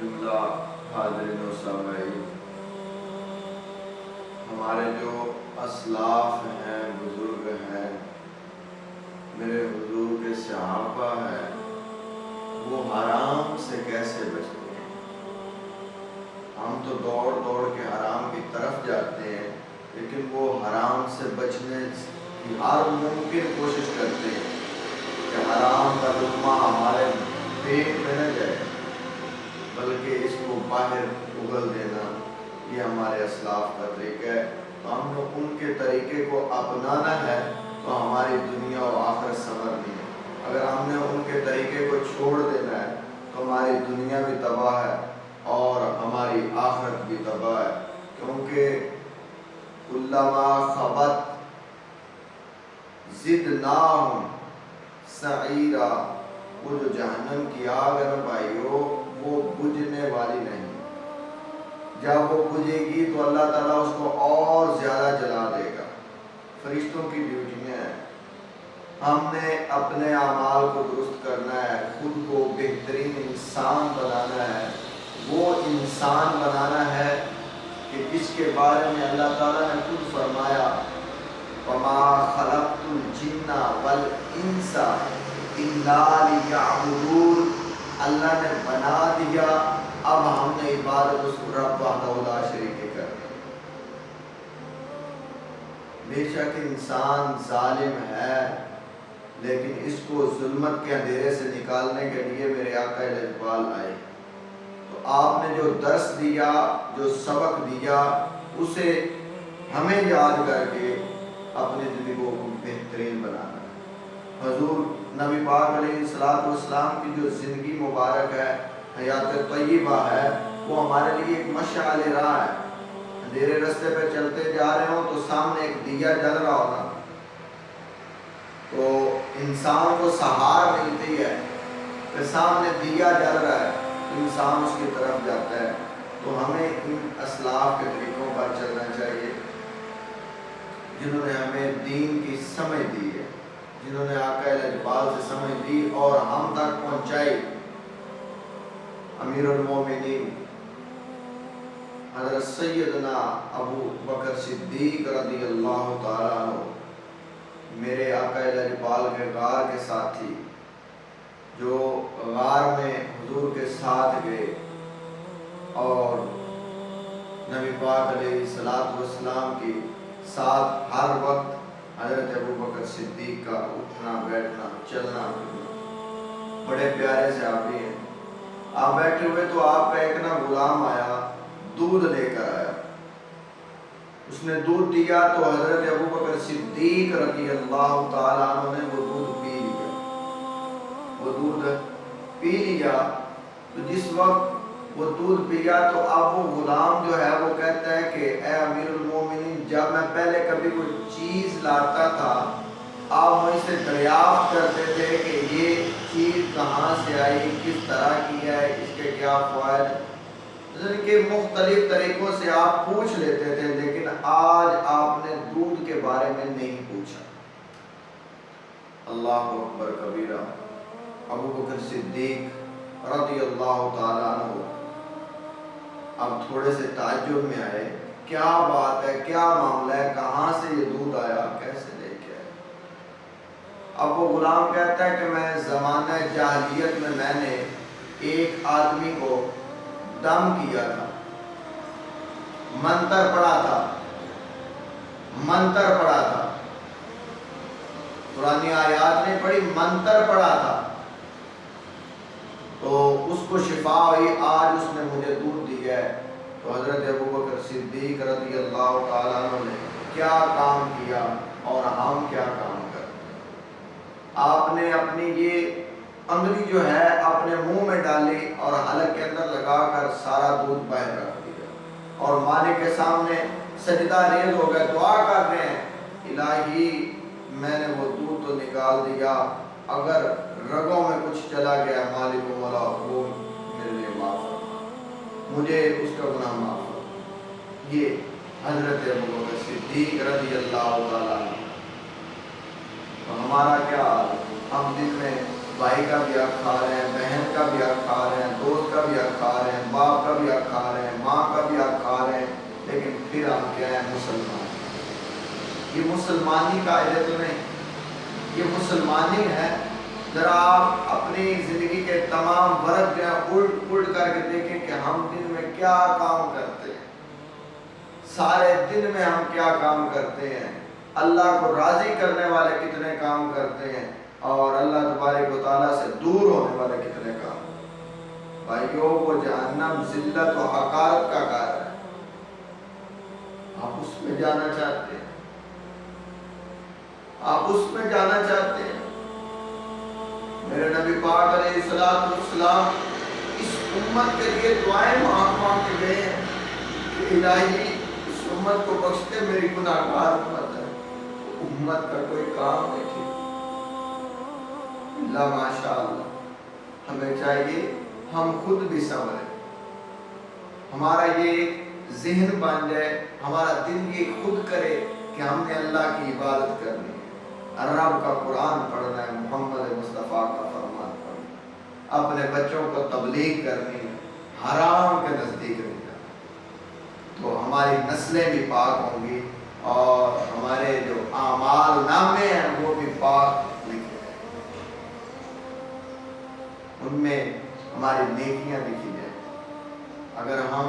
جملہ حاضرین و سامعین، ہمارے جو اسلاف ہیں، بزرگ ہیں، میرے حضور کے صحابہ ہیں، وہ حرام سے کیسے بچتے ہیں؟ ہم تو دوڑ دوڑ کے حرام کی طرف جاتے ہیں، لیکن وہ حرام سے بچنے کی ہر ممکن کوشش کرتے ہیں کہ حرام کا لقمہ ہمارے پیٹ میں نہ جائے، بلکہ اس کو باہر اگل دینا۔ یہ ہمارے اسلاف کا طریقہ ہے، تو ہم نے ان کے طریقے کو اپنانا ہے تو ہماری دنیا و آخرت سنورنی ہے۔ اگر ہم نے ان کے طریقے کو چھوڑ دینا ہے تو ہماری دنیا بھی تباہ ہے اور ہماری آخرت بھی تباہ ہے، کیونکہ کلما خبت زدناہم سعیرا، وہ جو جہنم کی آگ ہے نا بھائیو، وہ بجھنے والی نہیں۔ جب وہ بجھے گی تو اللہ تعالیٰ اس کو اور زیادہ جلا دے گا۔ فرشتوں کی ڈیوٹیاں ہیں، ہم نے اپنے اعمال کو درست کرنا ہے، خود کو بہترین انسان بنانا ہے، وہ انسان بنانا ہے کہ جس کے بارے میں اللہ تعالیٰ نے خود فرمایا وَمَا خَلَقْتُ الْجِنَّ وَالْإِنسَ إِلَّا لِيَعْبُدُونِ۔ اللہ نے بنا دیا، اب ہم نے عبادت اس رب وحدہ لا شریک کے کرنی۔ بے شک انسان ظالم ہے، لیکن اس کو ظلمت کے اندھیرے سے نکالنے کے لیے میرے آقا الاجبال آئے۔ تو آپ نے جو درس دیا، جو سبق دیا، اسے ہمیں یاد کر کے اپنی زندگی کو بہترین بنانا ہے۔ حضور نبی پاک علیہ السلام کی جو زندگی مبارک ہے، حیات طیبہ ہے، وہ ہمارے لیے ایک مشعل راہ ہے۔ اندھیرے رستے پہ چلتے جا رہے ہوں تو سامنے ایک دیا جل رہا ہوگا، تو انسان کو سہار ملتی ہے کہ سامنے دیا جل رہا ہے، تو انسان اس کی طرف جاتا ہے۔ تو ہمیں ان اسلاف کے طریقوں پر چلنا چاہیے جنہوں نے ہمیں دین کی سمجھ دی ہے، جنہوں نے آقا الاجبال سے سمجھ دی اور ہم تک پہنچائی۔ امیر المومنین حضرت سیدنا ابو بکر صدیق رضی اللہ تعالیٰ عنہ، میرے آقا الاجبال کے غار کے ساتھی، جو غار میں حضور کے ساتھ گئے اور نبی پاک علیہ السلام کی ساتھ ہر وقت حضرت ابو بکر صدیق کا اٹھنا بیٹھنا چلنا پھرنا، بڑے پیارے صحابی ہیں۔ آپ بیٹھے ہوئے تو آپ کا ایک نا غلام آیا، دودھ لے کر آیا، اس نے دودھ دیا تو حضرت ابو بکر صدیق رضی اللہ تعالیٰ عنہ نے وہ دودھ پی لیا۔ وہ دودھ پی لیا تو جس وقت وہ دودھ پیا تو اب وہ غلام جو ہے وہ کہتا ہے کہ اے امیر المومنین، جب میں پہلے کبھی کوئی چیز لاتا تھا آپ مجھ سے دریافت کرتے تھے کہ یہ چیز کہاں سے آئی، کس طرح کی ہے، اس کے کیا فوائد، جن کے مختلف طریقوں سے آپ پوچھ لیتے تھے، لیکن آج آپ نے دودھ کے بارے میں نہیں پوچھا۔ اللہ اکبر کبیرہ۔ ابو بکر صدیق رضی اللہ تعالیٰ عنہ اب تھوڑے سے تعجب میں آئے، کیا بات ہے، کیا معاملہ ہے، کہاں سے یہ دودھ آیا، کیسے لے کے آئے؟ اب وہ غلام کہتا ہے کہ میں زمانہ جاہلیت میں نے ایک آدمی کو دم کیا تھا، منتر پڑھا تھا، قرآنی آیات نے پڑھی، منتر پڑھا تھا، تو اس کو شفا ہوئی، آج اس نے مجھے دودھ دیا ہے۔ تو حضرت ابو بکر صدیق رضی اللہ تعالیٰ عنہ نے کیا کام کیا اور ہم کیا کام کرتے ہیں؟ آپ نے اپنی یہ انگلی جو ہے اپنے منہ میں ڈالی اور حلق کے اندر لگا کر سارا دودھ باہر رکھ دیا اور مالک کے سامنے سجدہ ریز ہو گئے، دعا کر رہے ہیں، الہی میں نے وہ دودھ تو نکال دیا، اگر رگوں میں کچھ چلا گیا مالک و مولا وہ میرے لیے معاف فرما، مجھے اس کا گناہ معاف فرما۔ یہ حضرت ابو بکر صدیق رضی اللہ تعالیٰ عنہ۔ تو ہمارا کیا حال، ہم دن میں بھائی کا بھی حق کھا رہے ہیں، بہن کا بھی حق کھا رہے ہیں، دوست کا بھی حق کھا رہے ہیں، باپ کا بھی حق کھا رہے ہیں، ماں کا بھی حق کھا رہے ہیں، لیکن پھر ہم کیا ہیں؟ مسلمان۔ یہ مسلمانی قاعدے تو نہیں، یہ مسلمانی ہے۔ ذرا آپ اپنی زندگی کے تمام ورق جو ہیں الٹ پلٹ کر کے دیکھیں کہ ہم دن میں کیا کام کرتے ہیں، سارے دن میں ہم کیا کام کرتے ہیں، اللہ کو راضی کرنے والے کتنے کام کرتے ہیں، اور اللہ تبارک و تعالیٰ سے دور ہونے والے کتنے کام۔ بھائیوں، وہ جہنم ذلت و حقارت کا گھر ہے، آپ اس میں جانا چاہتے ہیں؟ آپ اس میں جانا چاہتے ہیں؟ میرے نبی پاک علیہ السلام اس امت کے لیے دعائیں مانگ کے گئے ہیں کہ الہی اس امت کو بخش دے، میری گناہگار امت ہے۔ امت کا کوئی کام نہیں ٹھیک۔ اللہ ماشاء اللہ، ہمیں چاہیے ہم خود بھی سنبھلیں، ہمارا یہ ذہن بن جائے، ہمارا دل یہ خود کرے کہ ہم نے اللہ کی عبادت کرنی ہے، رب کا قرآن پڑھنا ہے، محمد مصطفیٰ کا فرمان پڑھنا ہے، اپنے بچوں کو تبلیغ کرنی ہے، حرام کے نزدیک نہیں جانا، تو ہماری نسلیں بھی پاک ہوں گی اور ہمارے جو اعمال نامے ہیں وہ بھی پاک لکھے جائیں، ان میں ہماری نیکیاں لکھی جائیں۔ اگر ہم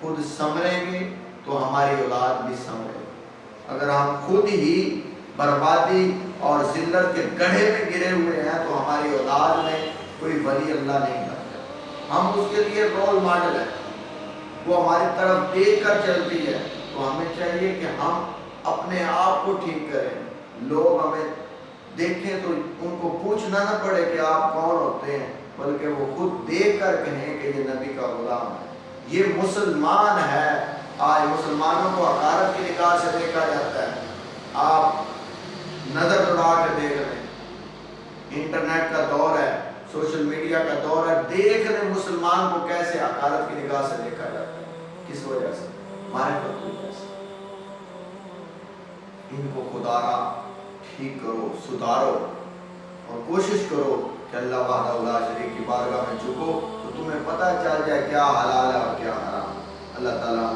خود سنوریں گے تو ہماری اولاد بھی سنورے گی۔ اگر ہم خود ہی بربادی اور ذلت کے گڑھے میں گرے ہوئے ہیں تو ہماری اولاد میں کوئی ولی اللہ نہیں بنتا۔ ہم اس کے لیے رول ماڈل ہیں، وہ ہماری طرف دیکھ کر چلتی ہے، تو ہمیں چاہیے کہ ہم اپنے آپ کو ٹھیک کریں، لوگ ہمیں دیکھیں تو ان کو پوچھنا نہ پڑے کہ آپ کون ہوتے ہیں، بلکہ وہ خود دیکھ کر کہیں کہ یہ نبی کا غلام ہے، یہ مسلمان ہے۔ آج مسلمانوں کو حقارت کی نگاہ سے دیکھا جاتا ہے، آپ نظر اڑا کے دیکھ رہے ہیں، انٹرنیٹ کا دور ہے، سوشل میڈیا کا دور ہے، دیکھ رہے مسلمان کو کیسے حقارت کی نگاہ سے دیکھا جاتا ہے، کس وجہ سے؟ معرفت کی وجہ سے۔ ان کو خدا را ٹھیک کرو، سدھارو، اور کوشش کرو کہ اللہ وحدہ لا شریک کی بارگاہ میں جھکو تو تمہیں پتہ چل جائے کیا حلال ہے اور کیا حرام۔ اللہ تعالیٰ